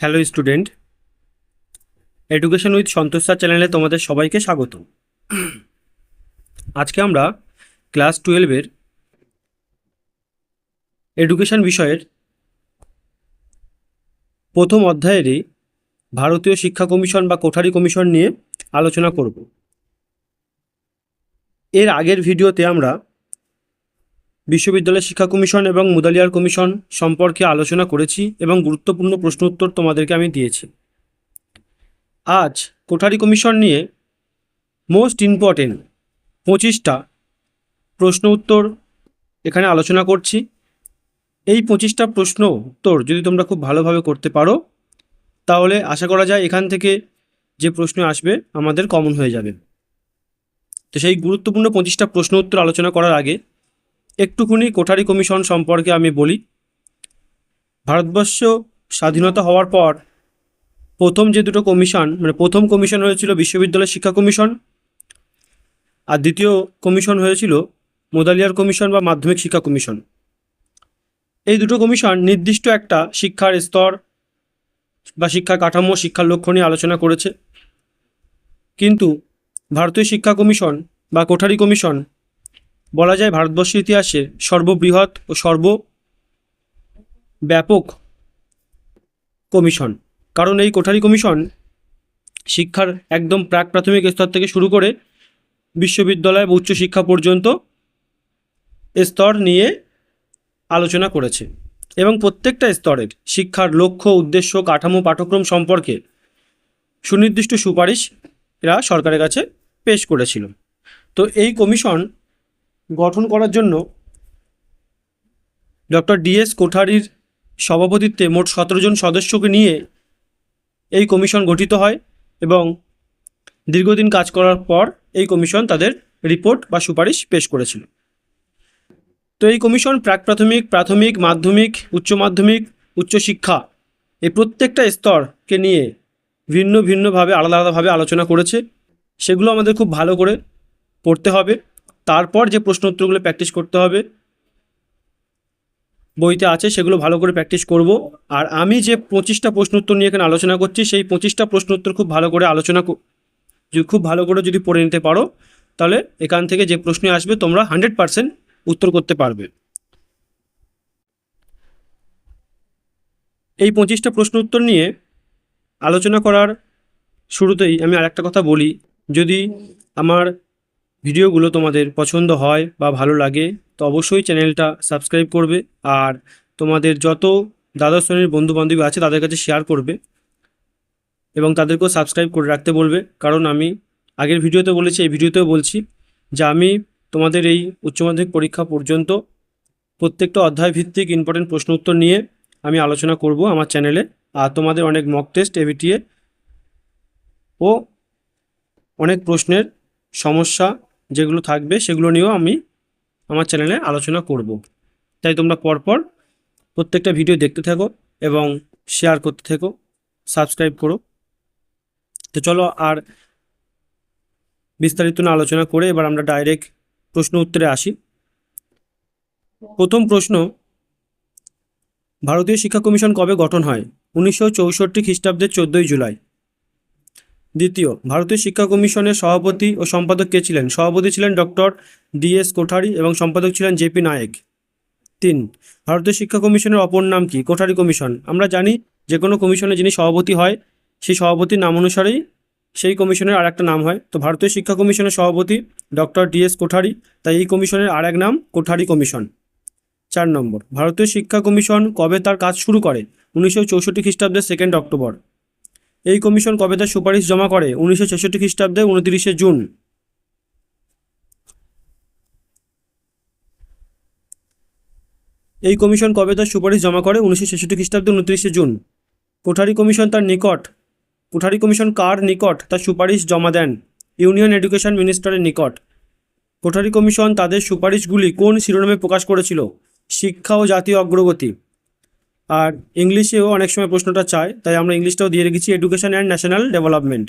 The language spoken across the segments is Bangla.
Hello student, education with Santosh sir চ্যানেলে তোমাদের সবাইকে স্বাগত। আজকে আমরা ক্লাস 12-এর এডুকেশন বিষয়ের প্রথম অধ্যায়েরই ভারতীয় শিক্ষা কমিশন বা কোঠারি কমিশন নিয়ে আলোচনা করব। এর আগের ভিডিওতে আমরা বিশ্ববিদ্যালয় শিক্ষা কমিশন এবং মুদালিয়ার কমিশন সম্পর্কে আলোচনা করেছি এবং গুরুত্বপূর্ণ প্রশ্ন উত্তর তোমাদেরকে আমি দিয়েছি। আজ কোঠারি কমিশন নিয়ে মোস্ট ইম্পর্টেন্ট 25টা প্রশ্ন উত্তর এখানে আলোচনা করছি। এই 25টা প্রশ্ন উত্তর যদি তোমরা খুব ভালোভাবে করতে পারো তাহলে আশা করা যায় এখান থেকে যে প্রশ্ন আসবে আমাদের কমন হয়ে যাবে। তো সেই গুরুত্বপূর্ণ 25টা প্রশ্ন উত্তর আলোচনা করার আগে একটুখানি কোঠারি কমিশন সম্পর্কে আমি বলি। ভারতবর্ষ স্বাধীনতা হওয়ার পর প্রথম যে দুটো কমিশন প্রথম কমিশন হয়েছিল বিশ্ববিদ্যালয় শিক্ষা কমিশন, আর দ্বিতীয় কমিশন হয়েছিল মুদালিয়ার কমিশন বা মাধ্যমিক শিক্ষা কমিশন। এই দুটো কমিশন নির্দিষ্ট একটা শিক্ষার স্তর বা শিক্ষার কাঠামো, শিক্ষার লক্ষ্য নিয়ে আলোচনা করেছে। কিন্তু ভারতীয় শিক্ষা কমিশন বা কোঠারি কমিশন বলা যায় ভারতবর্ষের ইতিহাসে সর্ববৃহৎ ও সর্বব্যাপক কমিশন। কারণ এই কোঠারি কমিশন শিক্ষার একদম প্রাক প্রাথমিক স্তর থেকে শুরু করে বিশ্ববিদ্যালয় বা উচ্চশিক্ষা পর্যন্ত স্তর নিয়ে আলোচনা করেছে এবং প্রত্যেকটা স্তরের শিক্ষার লক্ষ্য, উদ্দেশ্য, কাঠামো, পাঠ্যক্রম সম্পর্কে সুনির্দিষ্ট সুপারিশ এরা সরকারের কাছে পেশ করেছিল। তো এই কমিশন গঠন করার জন্য ডক্টর ডিএস কোঠারির সভাপতিত্বে মোট 17 জন সদস্যকে নিয়ে এই কমিশন গঠিত হয় এবং দীর্ঘদিন কাজ করার পর এই কমিশন তাদের রিপোর্ট বা সুপারিশ পেশ করেছিল। তো এই কমিশন প্রাক প্রাথমিক, প্রাথমিক, মাধ্যমিক, উচ্চ মাধ্যমিক, উচ্চশিক্ষা এই প্রত্যেকটা স্তরকে নিয়ে ভিন্ন ভিন্নভাবে আলাদা আলাদাভাবে আলোচনা করেছে। সেগুলো আমাদের খুব ভালো করে পড়তে হবে। তারপর যে প্রশ্ন উত্তরগুলো প্র্যাকটিস করতে হবে বইতে আছে সেগুলো ভালো করে প্র্যাকটিস করব। আর আমি যে 25টা প্রশ্ন উত্তর নিয়ে এখানে আলোচনা করছি সেই 25টা প্রশ্ন উত্তর খুব ভালো করে খুব ভালো করে যদি পড়ে নিতে পারো তাহলে এখান থেকে যে প্রশ্ন আসবে তোমরা 100% উত্তর করতে পারবে। এই 25টা প্রশ্ন উত্তর নিয়ে আলোচনা করার শুরুতেই আমি আরেকটা কথা বলি, যদি আমার ভিডিওগুলো তোমাদের পছন্দ হয় বা ভালো লাগে তো অবশ্যই চ্যানেলটা সাবস্ক্রাইব করবে আর তোমাদের যত দ্বাদশ শ্রেণীর বন্ধুবান্ধব আছে তাদের কাছে শেয়ার করবে এবং তাদেরকেও সাবস্ক্রাইব করে রাখতে বলবে। কারণ আমি আগের ভিডিওতে বলেছি, এই ভিডিওতেও বলছি যে আমি তোমাদের এই উচ্চ মাধ্যমিক পরীক্ষা পর্যন্ত প্রত্যেকটা অধ্যায় ভিত্তিক ইম্পর্টেন্ট প্রশ্ন উত্তর নিয়ে আমি আলোচনা করব আমার চ্যানেলে। আর তোমাদের অনেক মক টেস্ট, এবিটিএ ও অনেক প্রশ্নের সমস্যা যেগুলো থাকবে সেগুলো নিয়েও আমি আমার চ্যানেলে আলোচনা করব। তাই তোমরা পরপর প্রত্যেকটা ভিডিও দেখতে থাকো এবং শেয়ার করতে থাকো, সাবস্ক্রাইব করো। তো চলো আর বিস্তারিত না আলোচনা করে এবার আমরা ডাইরেক্ট প্রশ্ন উত্তরে আসি। প্রথম প্রশ্ন, ভারতীয় শিক্ষা কমিশন কবে গঠন হয়? 1964 খ্রিস্টাব্দের 14ই জুলাই। দ্বিতীয়, ভারতীয় শিক্ষা কমিশনের সভাপতি ও সম্পাদক কে ছিলেন? সভাপতি ছিলেন ডক্টর ডিএস কোঠারি এবং সম্পাদক ছিলেন জেপি নায়েক। 3, ভারতীয় শিক্ষা কমিশনের অপর নাম কি? কোঠারি কমিশন। আমরা জানি যে কোনো কমিশনে যিনি সভাপতি হয় সেই সভাপতির নাম অনুসারেই সেই কমিশনের আর একটা নাম হয়। তো ভারতীয় শিক্ষা কমিশনের সভাপতি ডক্টর ডিএস কোঠারি, তাই এই কমিশনের আর এক নাম কোঠারি কমিশন। 4 নম্বর, ভারতীয় শিক্ষা কমিশন কবে তার কাজ শুরু করে? 1964 খ্রিস্টাব্দের 2 অক্টোবর। এই কমিশন কবে তার সুপারিশ জমা করে? 1966 খ্রিস্টাব্দের 29 জুন। এই কমিশন কবে তার সুপারিশ জমা করে? 1966 খ্রিস্টাব্দের 29 জুন। কোঠারি কমিশন কার নিকট তার সুপারিশ জমা দেন? ইউনিয়ন এডুকেশন মিনিস্টারের নিকট। কোঠারি কমিশন তাদের সুপারিশগুলি কোন শিরোনামে প্রকাশ করেছিল? শিক্ষা ও জাতীয় অগ্রগতি। আর ইংলিশেও অনেক সময় প্রশ্নটা চায়, তাই আমরা ইংলিশটাও দিয়ে রেখেছি, education and national development.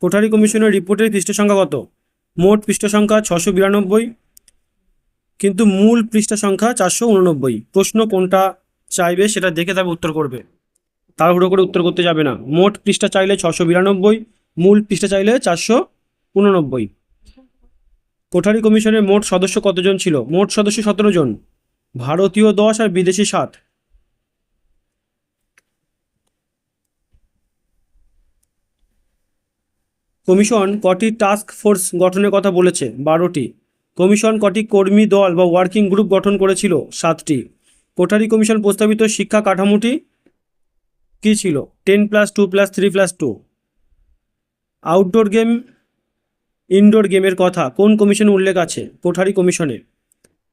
Kothari কমিশনের রিপোর্টের পৃষ্ঠা সংখ্যা কত? মোট পৃষ্ঠা সংখ্যা 692, কিন্তু মূল পৃষ্ঠা সংখ্যা 489। প্রশ্ন কোনটা চাইবে সেটা দেখে তবে উত্তর করবে। তাড়াহুড়ো করে উত্তর করতে যাবে না। মোট পৃষ্ঠা চাইলে 692, মূল পৃষ্ঠা চাইলে 489। কোঠারি কমিশনের মোট সদস্য কতজন ছিল? মোট সদস্য 17 জন, ভারতীয় 10 আর বিদেশি 7। কমিশন কটি টাস্ক ফোর্স গঠনের কথা বলেছে? 12টি। কমিশন কটি কর্মী দল বা ওয়ার্কিং গ্রুপ গঠন করেছিল? 7টি। কোঠারি কমিশন প্রস্তাবিত শিক্ষা কাঠামোটি কী ছিল? 10+2+3+2। আউটডোর গেম ইনডোর গেমের কথা কোন কমিশনে উল্লেখ আছে? কোঠারি কমিশনে।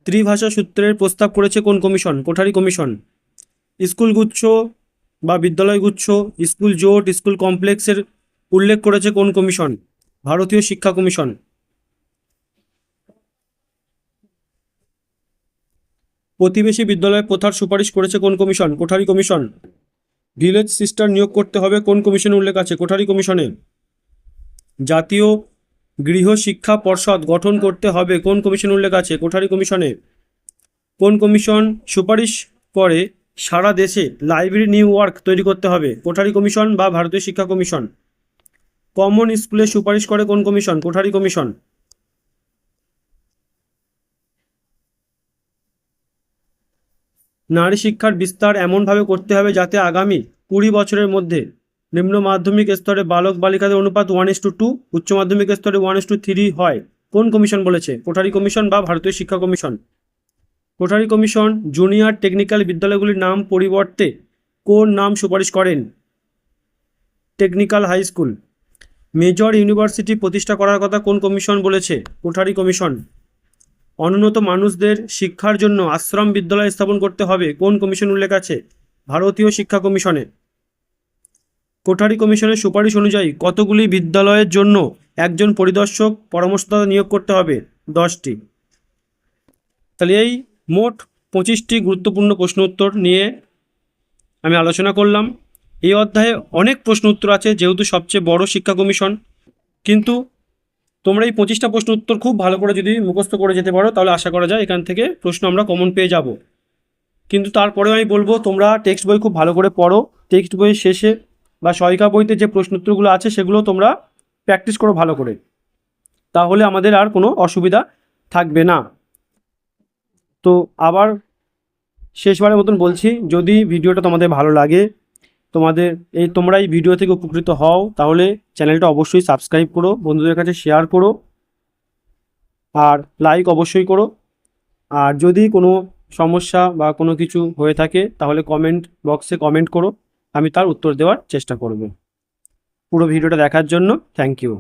ত্রিভাষা সূত্রের প্রস্তাব করেছে কোন কমিশন? কোঠারি কমিশন। স্কুল গুচ্ছ বা বিদ্যালয় গুচ্ছ, স্কুল জোট, স্কুল কমপ্লেক্সের উল্লেখ করেছে কোন কমিশন? ভারতীয় শিক্ষা কমিশন। প্রতিবেশী বিদ্যালয় প্রথার সুপারিশ করেছে কোন commission? Kothari commission. Village sister নিয়োগ করতে হবে কোন কমিশনে উল্লেখ আছে? কোঠারি কমিশনে। জাতীয় গৃহ শিক্ষা পর্ষদ গঠন করতে হবে কোন কমিশনে উল্লেখ আছে? কোঠারি কমিশনে। কোন কমিশন সুপারিশ করে সারা দেশে লাইব্রেরি নিউ ওয়ার্ক তৈরি করতে হবে? কোঠারি কমিশন বা ভারতীয় শিক্ষা কমিশন। কমন স্কুলে সুপারিশ করে কোন কমিশন? কোঠারি কমিশন। নারী শিক্ষার বিস্তার এমনভাবে করতে হবে যাতে আগামী 20 বছরের মধ্যে নিম্ন মাধ্যমিক স্তরে বালক বালিকাদের অনুপাত 1:2, উচ্চ মাধ্যমিক স্তরে 1:3 হয় কোন কমিশন বলেছে? কোঠারি কমিশন বা ভারতীয় শিক্ষা commission. Kothari commission junior technical বিদ্যালয়গুলির নাম পরিবর্তে কোন নাম সুপারিশ করেন? Technical high school. Major university প্রতিষ্ঠা করার কথা কোন কমিশন বলেছে? কোঠারি কমিশন। অনুন্নত মানুষদের শিক্ষার জন্য আশ্রম বিদ্যালয় স্থাপন করতে হবে কোন কমিশন উল্লেখ আছে? ভারতীয় শিক্ষা কমিশনে। কোঠারি কমিশনের সুপারিশ অনুযায়ী কতগুলি বিদ্যালয়ের জন্য একজন পরিদর্শক পরামর্শদাতা নিয়োগ করতে হবে? 10টি। তাহলে এই মোট 25টি গুরুত্বপূর্ণ প্রশ্ন উত্তর নিয়ে আমি আলোচনা করলাম। এই অধ্যায়ে অনেক প্রশ্ন উত্তর আছে যেহেতু সবচেয়ে বড় শিক্ষা কমিশন, কিন্তু তোমরা এই 25টা প্রশ্ন উত্তর খুব ভালো করে যদি মুখস্থ করে যেতে পারো তাহলে আশা করা যায় এখান থেকে প্রশ্ন আমরা কমন পেয়ে যাব। কিন্তু তারপরেও আমি বলবো তোমরা টেক্সট বই খুব ভালো করে পড়ো। টেক্সট বইয়ের শেষে বা সহায়িকা বইতে যে প্রশ্ন উত্তরগুলো আছে সেগুলো তোমরা প্র্যাকটিস করো ভালো করে, তাহলে আমাদের আর কোনো অসুবিধা থাকবে না। তো আবার শেষবারের মতন বলছি, যদি ভিডিওটা তোমাদের ভালো লাগে, তোমরা এই ভিডিও থেকে উপকৃত হও, তাহলে চ্যানেলটা অবশ্যই সাবস্ক্রাইব করো, বন্ধুদের কাছে শেয়ার করো, আর লাইক অবশ্যই করো। আর যদি কোনো সমস্যা বা কোনো কিছু হয়ে থাকে তাহলে কমেন্ট বক্সে কমেন্ট করো, আমি তার উত্তর দেওয়ার চেষ্টা করব। পুরো ভিডিওটা দেখার জন্য থ্যাংক ইউ।